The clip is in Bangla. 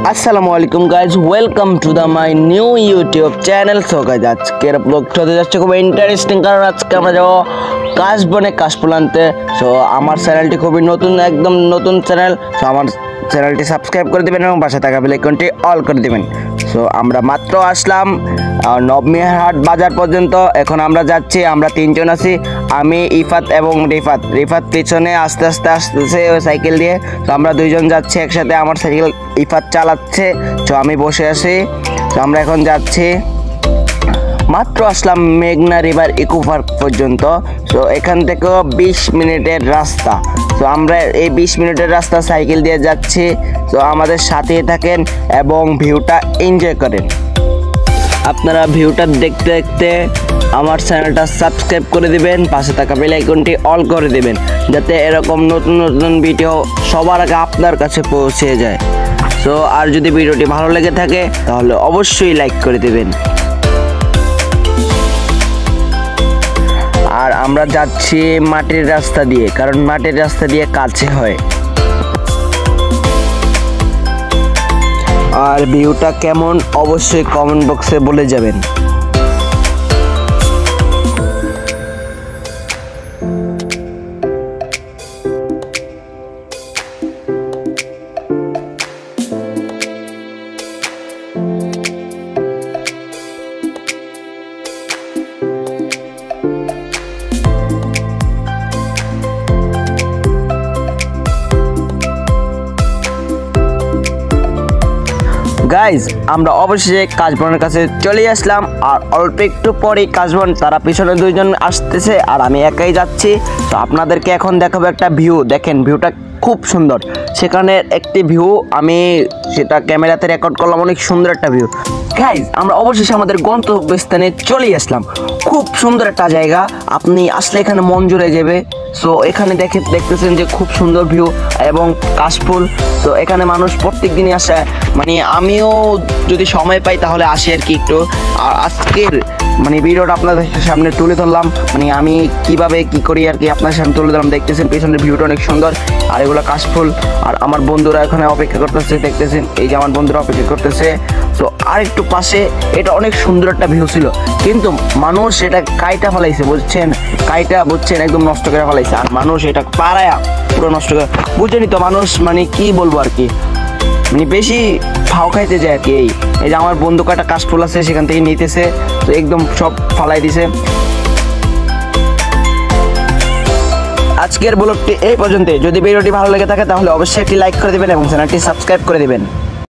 আসসালামু আলাইকুম guys, welcome to the my new YouTube channel. So guys আজকের ব্লগটা হতে যাচ্ছে খুব ইন্টারেস্টিং, কারণ আজকে আমরা যাবো কাশবনে কাশফুল আনতে। সো আমার চ্যানেলটি খুবই নতুন, একদম নতুন চ্যানেল। সো আমার চ্যানেলটি সাবস্ক্রাইব করে দেবেন এবং পাশে থাকা বেল আইকনটি অল করে দেবেন। সো আমরা মাত্র আসলাম নবমিহাট বাজার পর্যন্ত। এখন আমরা যাচ্ছি, আমরা তিনজন আছি, আমি ইফাত এবং রিফাত পিছনে আস্তে আস্তে আসতেছে ওই সাইকেল দিয়ে। তো আমরা দুইজন যাচ্ছি একসাথে, আমার সাইকেল ইফাত চালাচ্ছে, তো আমি বসে আছি। তো আমরা এখন যাচ্ছি, মাত্র আসলাম মেঘনা রিভার ইকো পার্ক পর্যন্ত। তো এখান থেকেও 20 মিনিটের রাস্তা। তো আমরা এই 20 মিনিটের রাস্তা সাইকেল দিয়ে যাচ্ছি। তো আমাদের সাথেই থাকেন এবং ভিউটা এনজয় করেন। আপনারা ভিউটা দেখতে দেখতে আমার চ্যানেলটা সাবস্ক্রাইব করে দিবেন, পাশে থাকা বেল আইকনটি অল করে দিবেন, যাতে এরকম নতুন নতুন ভিডিও সবার আগে আপনার কাছে পৌঁছে যায়। সো আর যদি ভিডিওটি ভালো লেগে থাকে তাহলে অবশ্যই লাইক করে দিবেন। আর আমরা যাচ্ছি মাটির রাস্তা দিয়ে, কারণ মাটির রাস্তা দিয়ে কাছে হয়। আর ভিউটা কেমন অবশ্যই কমেন্ট বক্সে বলে যাবেন। গাইজ আমরা অবশ্যই কাশবনের কাছে চলে আসলাম, আর অল্প একটু পরেই কাশবন, তারা পিছনে দুইজন আসতেছে আর আমি একাই যাচ্ছি। তো আপনাদেরকে এখন দেখাবো একটা ভিউ। দেখেন ভিউটা খুব সুন্দর, সেখানে একটি ভিউ আমি সেটা ক্যামেরাতে রেকর্ড করলাম, অনেক সুন্দর একটা ভিউ। গাইজ আমরা অবশেষে আমাদের গন্তব্যস্থানে চলে আসলাম। খুব সুন্দর একটা জায়গা, আপনি আসলে এখানে মন জুড়ে যাবে। সো এখানে দেখতেছেন যে খুব সুন্দর ভিউ এবং কাশফুল। তো এখানে মানুষ প্রত্যেক দিনই আসে, মানে আমিও যদি সময় পাই তাহলে আসি আর কি একটু। আর আজকের ভিডিওটা আপনাদের সামনে তুলে ধরলাম, আমি কিভাবে কি করি আর কি আপনার সামনে তুলে ধরলাম। দেখতেছেন পেছনের ভিউটা অনেক সুন্দর, আর এগুলো কাশফুল। আর আমার বন্ধুরা এখানে অপেক্ষা করতেছে, দেখতেছেন এই যে আমার বন্ধুরা অপেক্ষা করতেছে। তো আর একটু পাশে এটা অনেক সুন্দর একটা ভিউ ছিল, কিন্তু মানুষ এটা কাইটা ফেলাইছে, বুঝছেন, একদম নষ্ট করে ফেলাইছে। আর মানুষ এটা পাড়ায়া পুরো নষ্ট করে, বুঝছেনই তো মানুষ, কি বলবো আর কি, বেশি ফাও খাইতে যায় আর কি। এই যে আমার বন্ধু কয়টা কাশফুল আছে সেখান থেকে নিতেছে, তো একদম সব ফালাই দিছে। আজকের ব্লগটি এই পর্যন্ত। যদি ভিডিওটি ভালো লেগে থাকে তাহলে অবশ্যই একটি লাইক করে দেবেন এবং চ্যানেলটি সাবস্ক্রাইব করে দেবেন।